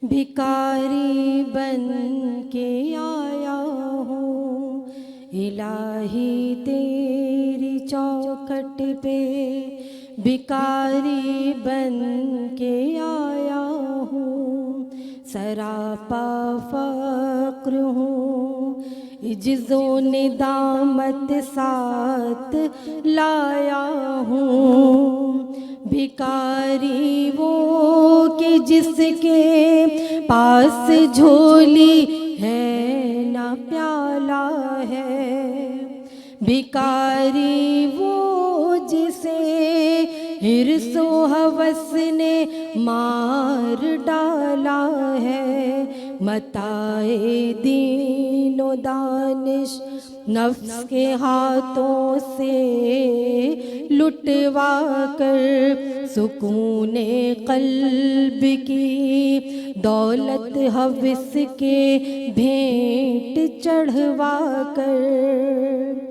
بھکاری بن کے آیا ہوں الہی تیری چوکھٹ پہ، بھکاری بن کے آیا ہوں، سراپا فقر ہوں، عجز و ندامت ساتھ لایا ہوں، بھکاری وہ کہ جس کے پاس جھولی ہے نہ پیالہ ہے، بھکاری وہ جسے حرص و ہوس نے مار ڈالا ہے، متاع دین و دانش نفس کے ہاتھوں سے لٹوا کر، سکون قلب کی دولت ہوس کے بھینٹ چڑھوا کر،